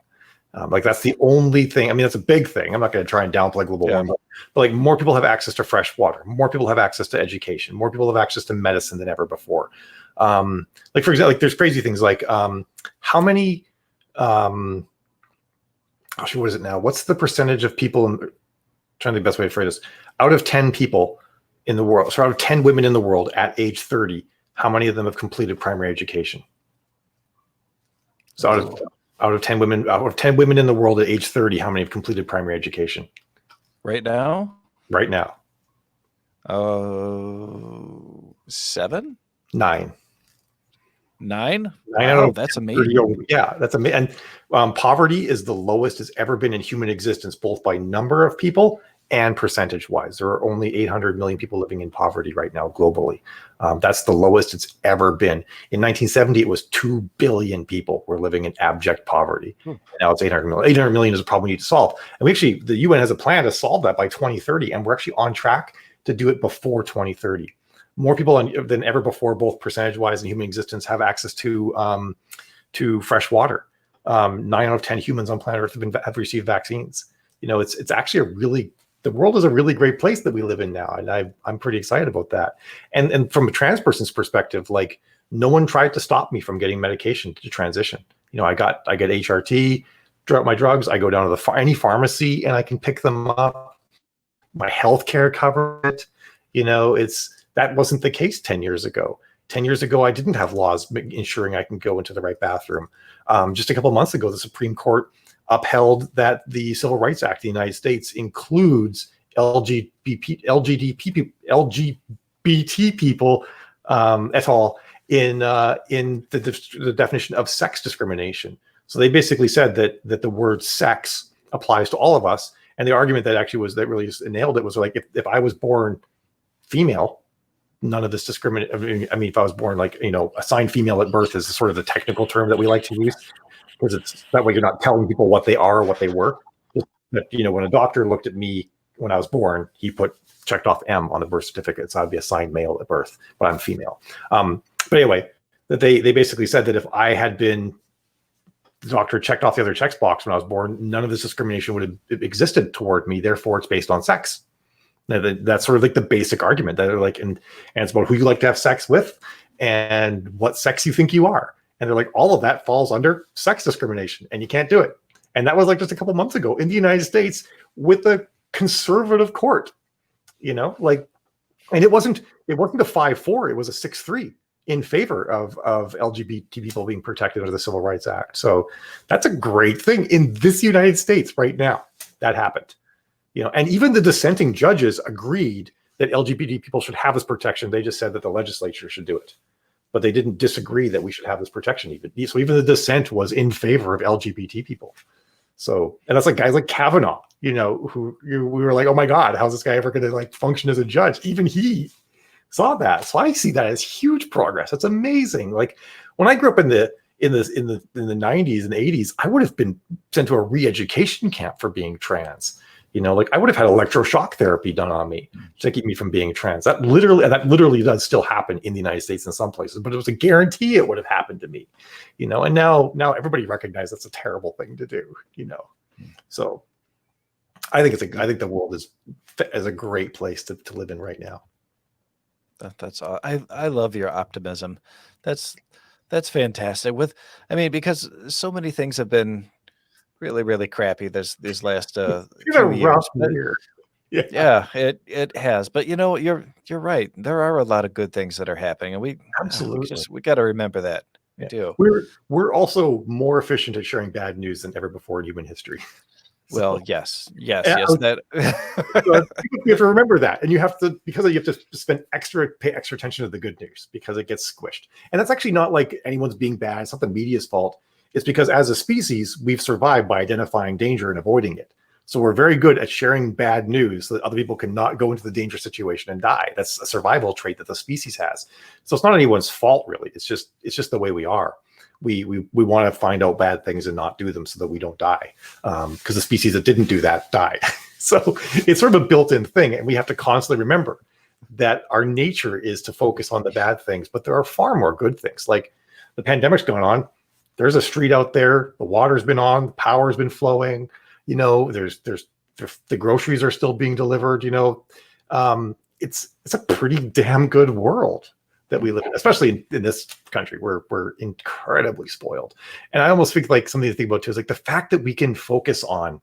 Like that's the only thing. I mean, that's a big thing. I'm not going to try and downplay global Yeah. warming, but like more people have access to fresh water, more people have access to education, more people have access to medicine than ever before. Like for example, like there's crazy things like how many, actually, what is it now? What's the percentage of people? Trying to think the best way to phrase this. Out of 10 people in the world, so out of 10 women in the world at age 30, how many of them have completed primary education? So out of 10 women in the world at age 30, how many have completed primary education Right now, right now? 7, 9. 9. 9 out Wow, of that's 30. amazing. Yeah, that's amazing. And poverty is the lowest it's ever been in human existence, both by number of people and percentage wise. There are only 800 million people living in poverty right now globally. That's the lowest it's ever been. In 1970, it was 2 billion people were living in abject poverty. Hmm. Now it's 800 million. 800 million is a problem we need to solve. And the UN has a plan to solve that by 2030. And we're actually on track to do it before 2030. More people than ever before, both percentage wise and human existence, have access to fresh water. 9 out of 10 humans on planet Earth have received vaccines. It's actually the world is a really great place that we live in now, and I'm pretty excited about that. And from a trans person's perspective, like no one tried to stop me from getting medication to transition. I get HRT, drop my drugs. I go down to any pharmacy and I can pick them up. My healthcare covered it. That wasn't the case 10 years ago. 10 years ago, I didn't have laws ensuring I can go into the right bathroom. Just a couple of months ago, the Supreme Court upheld that the Civil Rights Act of the United States includes LGBT people et al. in the definition of sex discrimination. So they basically said that the word sex applies to all of us. And the argument that actually was that really just nailed it was like if I was born female, none of this discriminate. I mean, if I was born assigned female at birth is sort of the technical term that we like to use, because it's that way you're not telling people what they are or what they were. But when a doctor looked at me when I was born, he checked off M on the birth certificate, so I'd be assigned male at birth, but I'm female. But anyway, that they basically said that if I had been, the doctor checked off the other checks box when I was born, none of this discrimination would have existed toward me. Therefore, it's based on sex. That's sort of like the basic argument that they're like, and it's about who you like to have sex with and what sex you think you are. And they're like, all of that falls under sex discrimination and you can't do it. And that was like just a couple months ago in the United States with a conservative court, and it wasn't a 5-4, it was a 6-3 in favor of LGBT people being protected under the Civil Rights Act. So that's a great thing in this United States right now. That happened. And even the dissenting judges agreed that LGBT people should have this protection. They just said that the legislature should do it, but they didn't disagree that we should have this protection. So even the dissent was in favor of LGBT people. So, and that's like guys like Kavanaugh, we were like, oh my God, how's this guy ever going to function as a judge? Even he saw that. So I see that as huge progress. That's amazing. Like when I grew up in the 90s and 80s, I would have been sent to a re-education camp for being trans. Like I would have had electroshock therapy done on me to keep me from being trans. That literally does still happen in the United States in some places, but it was a guarantee it would have happened to me. And now everybody recognizes that's a terrible thing to do. So I think I think the world is a great place to live in right now. That's all. I love your optimism. That's that's fantastic. I mean, because so many things have been really, really crappy these last It's been a few rough years. But year. Yeah, yeah, it has. But you're right. There are a lot of good things that are happening, and absolutely. we got to remember that. We Yeah. do. We're also more efficient at sharing bad news than ever before in human history. Well, So, yes, yes, and yes. That you have to remember that, and you have to pay extra attention to the good news because it gets squished. And that's actually not like anyone's being bad. It's not the media's fault. It's because as a species, we've survived by identifying danger and avoiding it. So we're very good at sharing bad news so that other people cannot go into the dangerous situation and die. That's a survival trait that the species has. So it's not anyone's fault, really. It's just the way we are. We want to find out bad things and not do them so that we don't die. Because the species that didn't do that died. So it's sort of a built-in thing, and we have to constantly remember that our nature is to focus on the bad things, but there are far more good things. Like the pandemic's going on. There's a street out there. The water's been on. The power's been flowing. There's the groceries are still being delivered. It's a pretty damn good world that we live in, especially in this country where we're incredibly spoiled. And I almost think like something to think about too is like the fact that we can focus on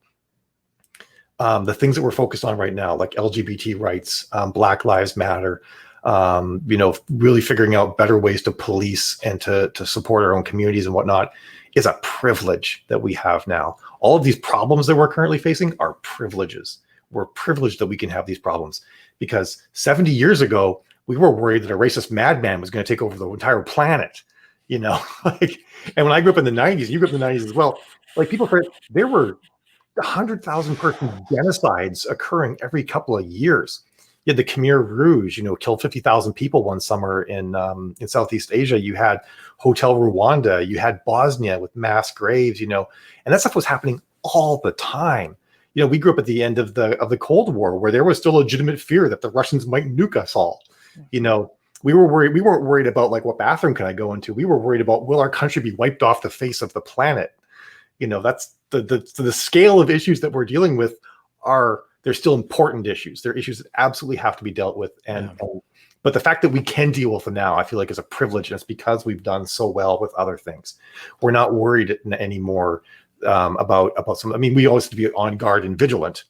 the things that we're focused on right now, like LGBT rights, Black Lives Matter, really figuring out better ways to police and to support our own communities and whatnot is a privilege that we have now. All of these problems that we're currently facing are privileges. We're privileged that we can have these problems because 70 years ago, we were worried that a racist madman was going to take over the entire planet, like, and when I grew up in the 90s, you grew up in the 90s as well, like people forget there were 100,000 person genocides occurring every couple of years. You had the Khmer Rouge, killed 50,000 people one summer in Southeast Asia. You had Hotel Rwanda. You had Bosnia with mass graves, and that stuff was happening all the time. We grew up at the end of the Cold War where there was still legitimate fear that the Russians might nuke us all. We were worried. We weren't worried about like what bathroom can I go into. We were worried about will our country be wiped off the face of the planet. That's the scale of issues that we're dealing with they're still important issues. They're issues that absolutely have to be dealt with. But the fact that we can deal with them now, I feel like is a privilege. And it's because we've done so well with other things. We're not worried anymore about some. I mean, we always have to be on guard and vigilant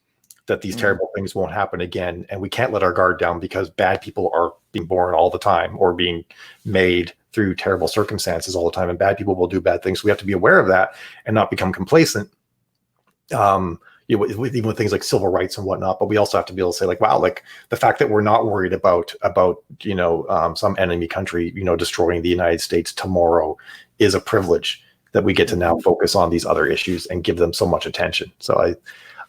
that these terrible things won't happen again. And we can't let our guard down because bad people are being born all the time or being made through terrible circumstances all the time. And bad people will do bad things. So we have to be aware of that and not become complacent. Even with things like civil rights and whatnot, but we also have to be able to say like, wow, like the fact that we're not worried about some enemy country, destroying the United States tomorrow is a privilege that we get to now focus on these other issues and give them so much attention. So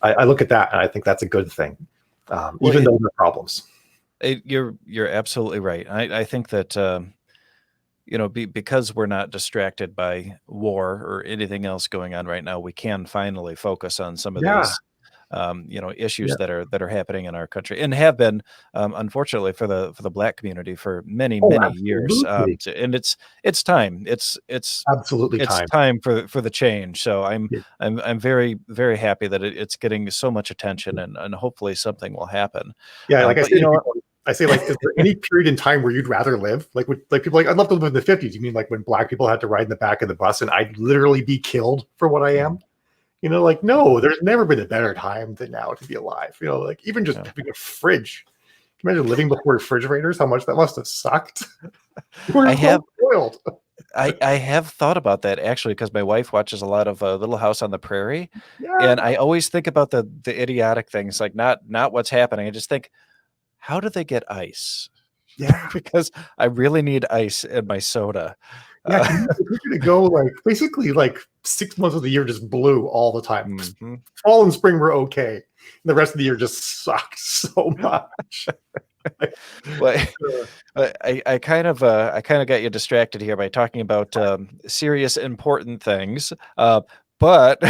I look at that and I think that's a good thing, even though there are problems. You're absolutely right. I think that because we're not distracted by war or anything else going on right now, we can finally focus on some of Yeah, these issues that are happening in our country and have been, unfortunately for the Black community for many oh, many years. absolutely, And it's time. absolutely It's time. time for the change. So Yeah, I'm very very happy that it's getting so much attention and hopefully something will happen. yeah. Like I But say to people, I say like, is there any period in time where you'd rather live? Like, like people like I'd love to live in the 50s. You mean like when Black people had to ride in the back of the bus and I'd literally be killed for what I am? Like, no, there's never been a better time than now to be alive. Like even just having a fridge. Can you imagine living before refrigerators? How much that must have sucked. We're I so have spoiled. I have thought about that actually because my wife watches a lot of Little House on the Prairie, Yeah, and I always think about the idiotic things, like not what's happening. I just think, how do they get ice? yeah, Because I really need ice in my soda. yeah. Uh, If you're gonna go like basically like 6 months of the year just blue all the time. mhm. Fall and spring were okay. And the rest of the year just sucked so much. Well, I kind of got you distracted here by talking about serious, important things. But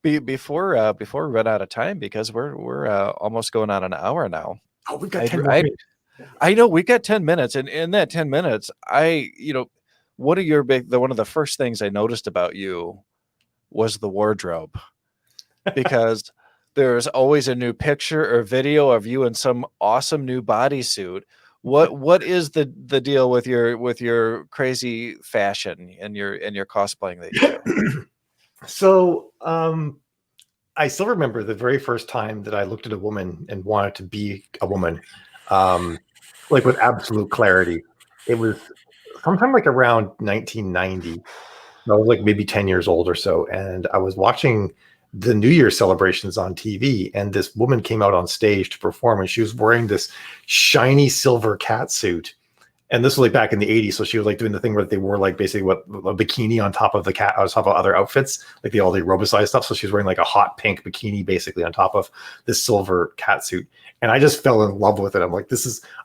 before we run out of time, because we're almost going on an hour now. Oh, we've got I'd, 10 more I'd minutes. I know we got 10 minutes, and in that 10 minutes, one of the first things I noticed about you was the wardrobe, because there's always a new picture or video of you in some awesome new bodysuit. What is the deal with your crazy fashion and your cosplaying that you do? So, I still remember the very first time that I looked at a woman and wanted to be a woman, um, like with absolute clarity. It was sometime like around 1990. I was like maybe 10 years old or so, and I was watching the New Year celebrations on TV, and this woman came out on stage to perform, and she was wearing this shiny silver cat suit. And this was like back in the 80s. So she was like doing the thing where they wore like basically what a bikini on top of the cat, on top of other outfits, like the all the aerobicized stuff. So she was wearing like a hot pink bikini basically on top of this silver cat suit. And I just fell in love with it. I'm like,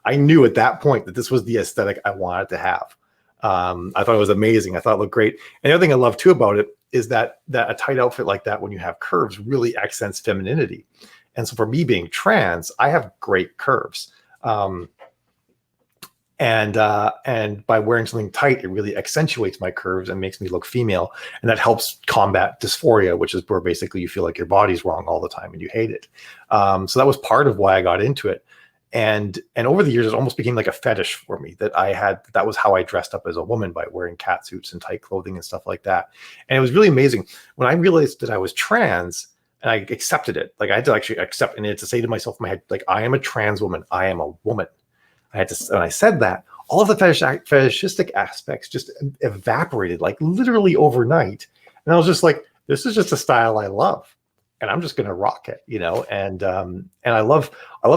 I knew at that point that this was the aesthetic I wanted to have. I thought it was amazing. I thought it looked great. And the other thing I love too about it is that a tight outfit like that, when you have curves, really accents femininity. And so for me being trans, I have great curves. And by wearing something tight, it really accentuates my curves and makes me look female, and that helps combat dysphoria, which is where basically you feel like your body's wrong all the time and you hate it. So that was part of why I got into it, and over the years it almost became like a fetish for me that was how I dressed up as a woman, by wearing cat suits and tight clothing and stuff like that. And it was really amazing when I realized that I was trans. And I accepted it. Like I had to actually accept, and I had to say to myself in my head, like, I am a trans woman. I am a woman. When I said that, all of the fetishistic aspects just evaporated, like literally overnight. And I was just like, this is just a style I love, and I'm just going to rock it, you know? And I love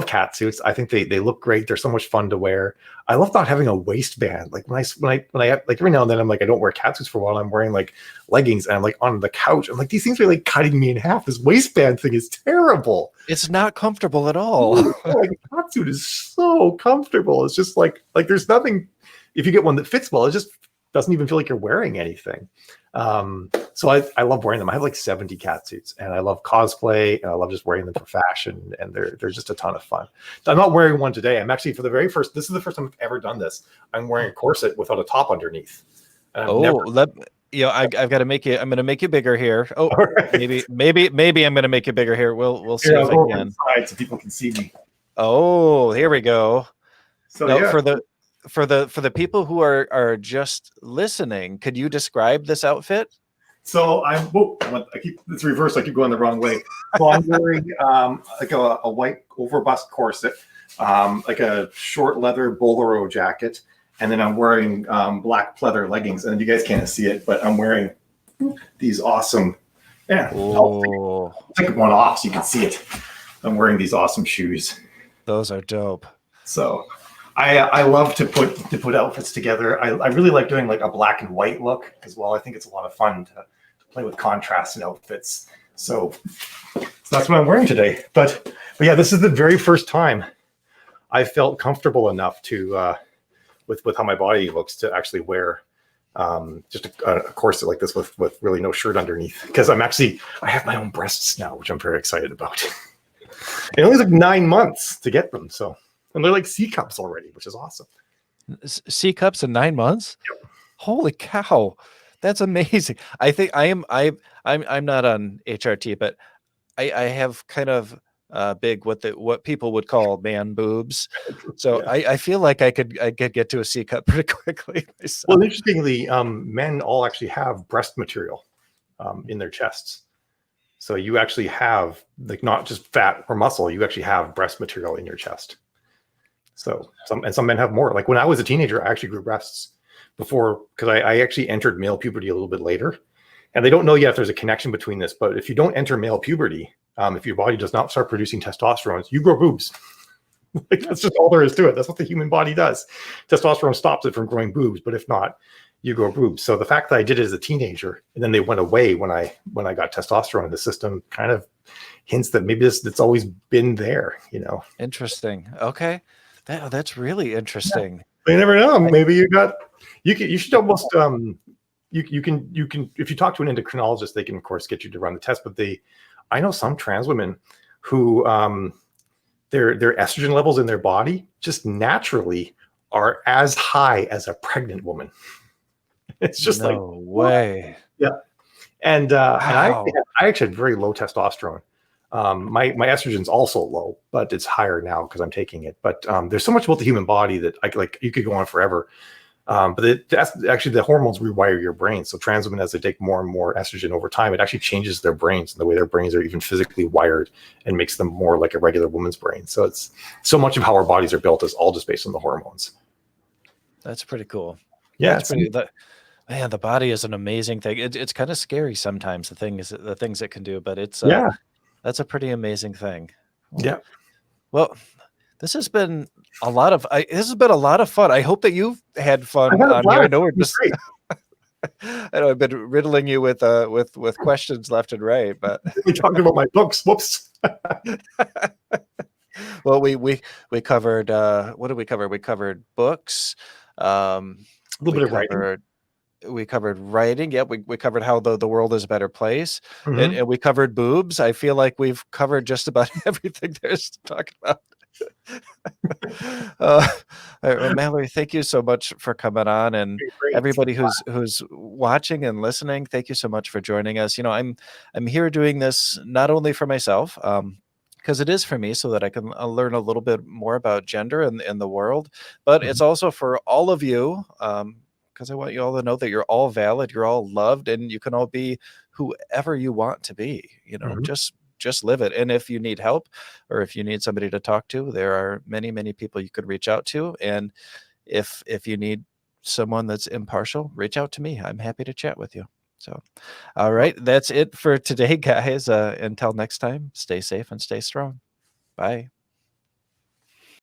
cat suits. I think they look great. They're so much fun to wear. I love not having a waistband. Like when I like every now and then I'm like, I don't wear cat suits for a while. I'm wearing like leggings and I'm like on the couch. I'm like, these things are like cutting me in half. This waistband thing is terrible. It's not comfortable at all. Like a cat suit is so comfortable. It's just like there's nothing. If you get one that fits well, it just doesn't even feel like you're wearing anything. So I love wearing them. I have like 70 cat suits, and I love cosplay, and I love just wearing them for fashion, and they're just a ton of fun. I'm not wearing one today. I'm actually, this is the first time I've ever done this. I'm wearing a corset without a top underneath. I've got to make you. I'm going to make you bigger here. Oh, right. maybe I'm going to make you bigger here. We'll see if I can. So people can see me. Oh, here we go. So now, yeah. For the people who are just listening, could you describe this outfit? So it's reversed. I keep going the wrong way. So I'm wearing like a white overbust corset, like a short leather bolero jacket, and then I'm wearing black pleather leggings. And you guys can't see it, but I'm wearing these awesome. Yeah, I'll take one off so you can see it. I'm wearing these awesome shoes. Those are dope. So I love to put outfits together. I really like doing like a black and white look as well. I think it's a lot of fun to play with contrast in outfits. So that's what I'm wearing today. But yeah, this is the very first time I felt comfortable enough to with how my body looks to actually wear just a corset like this with really no shirt underneath, because I have my own breasts now, which I'm very excited about. It only took 9 months to get them, and they're like C cups already, which is awesome. C cups in 9 months? Yep. Holy cow. That's amazing. I think I'm not on HRT, but I have kind of big what people would call man boobs. So yeah. I feel like I could get to a C cup pretty quickly myself. Well, interestingly, men all actually have breast material in their chests. So you actually have, like, not just fat or muscle, you actually have breast material in your chest. So some men have more. Like when I was a teenager, I actually grew breasts before, because I actually entered male puberty a little bit later. And they don't know yet if there's a connection between this, but if you don't enter male puberty, if your body does not start producing testosterone, you grow boobs. Like, that's just all there is to it. That's what the human body does. Testosterone stops it from growing boobs, but if not, you grow boobs. So the fact that I did it as a teenager and then they went away when I got testosterone in the system kind of hints that maybe it's always been there, you know. Interesting. Okay. That's really Yeah. interesting. You never know. I Maybe you should almost you can if you talk to an endocrinologist, they can of course get you to run the test. But I know some trans women who their estrogen levels in their body just naturally are as high as a pregnant woman. It's just like, No what? way. Yeah. And Wow. I actually had very low testosterone. My estrogen's also low, but it's higher now because I'm taking it. But there's so much about the human body that you could go on forever. But that's actually the hormones rewire your brain. So trans women, as they take more and more estrogen over time, it actually changes their brains and the way their brains are even physically wired and makes them more like a regular woman's brain. So it's so much of how our bodies are built is all just based on the hormones. That's pretty cool. Yeah, That's pretty. Man, the body is an amazing thing. It's kind of scary sometimes. The things it can do, but yeah, that's a pretty amazing thing. yeah. Well, this has been this has been a lot of fun. I hope that you've had I fun had a on here. I blast. know we're It was just great. I know I've been riddling you with questions left and right, but We talked about my books. Whoops. well, we covered what did we cover? We covered books. Um, A little we bit of writing. covered writing. Yep, we covered how the world is a better place, Mm-hmm. and we covered boobs. I feel like we've covered just about everything there's to talk about. uh, Malorie, thank you so much for coming on, and Great. everybody who's watching and listening, thank you so much for joining us. You know, I'm here doing this not only for myself, because it is for me, so that I can learn a little bit more about gender in the world, but Mhm. it's also for all of you. Because I want you all to know that you're all valid, you're all loved, and you can all be whoever you want to be. You know, Mhm. just live it. And if you need help, or if you need somebody to talk to, there are many people you could reach out to. And if you need someone that's impartial, reach out to me. I'm happy to chat with you. So, all Well, right, that's it for today, guys. Until next time, stay safe and stay strong. Bye.